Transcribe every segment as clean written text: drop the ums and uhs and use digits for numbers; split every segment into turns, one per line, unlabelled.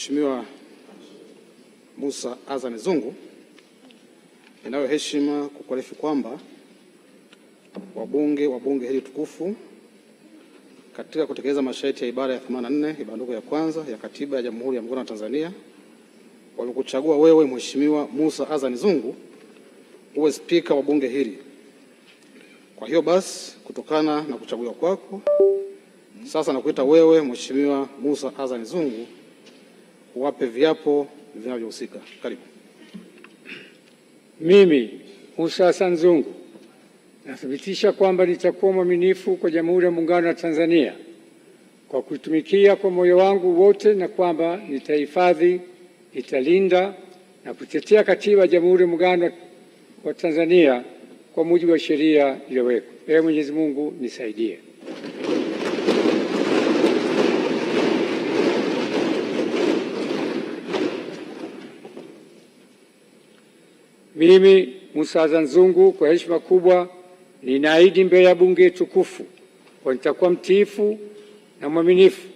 Mheshimiwa Musa Azan Zungu, ninayo heshima kukuarifu kwamba wabunge wa bunge hili tukufu katika kutekeleza masharti ya ibara ya 84 ibara ndogo ya kwanza ya Katiba ya Jamhuri ya Muungano wa Tanzania wamekuchagua wewe Mheshimiwa Musa Azan Zungu uwe spika wa bunge hili. Kwa hiyo basi, kutokana na kuchaguliwa kwako, sasa nakuita wewe Mheshimiwa Musa Azan Zungu uwape viapo vinavyohusika. Karibu.
Mimi Musa Azan Zungu nathibitisha kwamba nitakuwa mwaminifu kwa Jamhuri ya Muungano wa Tanzania kwa kuitumikia kwa moyo wangu wote, na kwamba nitahifadhi, nitalinda na kutetea Katiba ya Jamhuri ya Muungano wa Tanzania kwa mujibu wa sheria iliyowekwa. Ee Mwenyezi Mungu nisaidie. Mimi Musa Azan Zungu kwa heshima kubwa ninaahidi mbele ya bunge tukufu kwa nitakuwa mtiifu na mwaminifu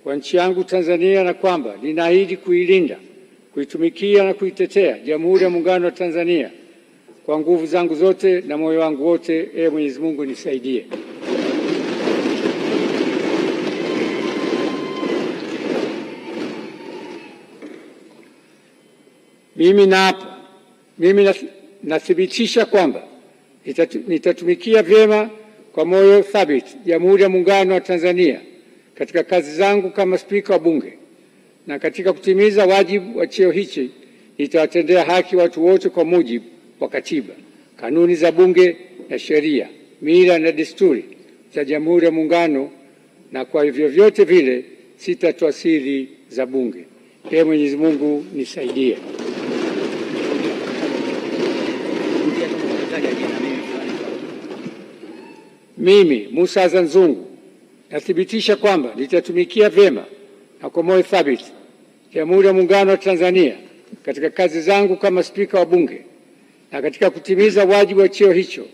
kwa nchi yangu Tanzania, na kwamba ninaahidi kuilinda, kuitumikia na kuitetea Jamhuri ya Muungano wa Tanzania kwa nguvu zangu zote na moyo wangu wote. Ee Mwenyezi Mungu nisaidie. Mimi nathibitisha kwamba nitatumikia vyema kwa moyo thabiti Jamhuri ya Muungano wa Tanzania katika kazi zangu kama spika wa bunge, na katika kutimiza wajibu wa cheo hichi nitawatendea haki watu wote kwa mujibu wa Katiba, kanuni za bunge na sheria, mila na desturi za Jamhuri ya Muungano, na kwa hivyo vyote vile sitatoa siri za bunge. Ee Mwenyezi Mungu nisaidie. Mimi Musa Azan Zungu nathibitisha kwamba nitatumikia vyema na kwa moyo thabiti Jamhuri ya Muungano wa Tanzania katika kazi zangu kama spika wa bunge, na katika kutimiza wajibu wa cheo hicho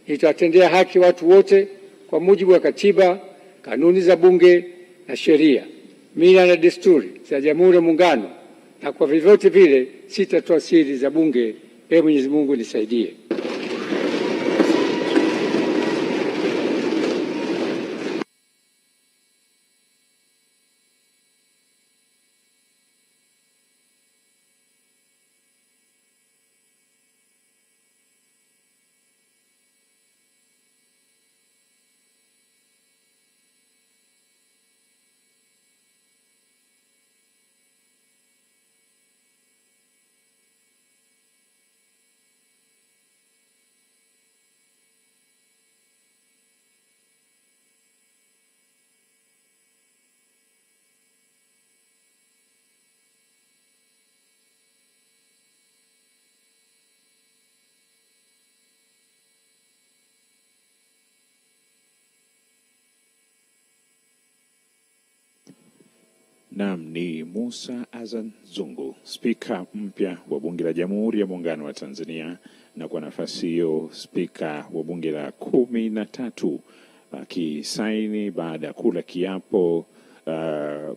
nitawatendea haki watu wote kwa mujibu wa Katiba, kanuni za bunge na sheria, mila na desturi za Jamhuri ya Muungano, na kwa vyovyote vile sitatoa siri za bunge. Ee Mwenyezi Mungu nisaidie.
Naam, ni Musa Azan Zungu, spika mpya wa Bunge la Jamhuri ya Muungano wa Tanzania, na kwa nafasi hiyo spika wa Bunge la 13 akisaini baada ya kula kiapo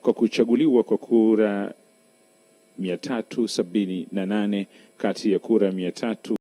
kwa kuchaguliwa kwa kura 378 kati ya kura 300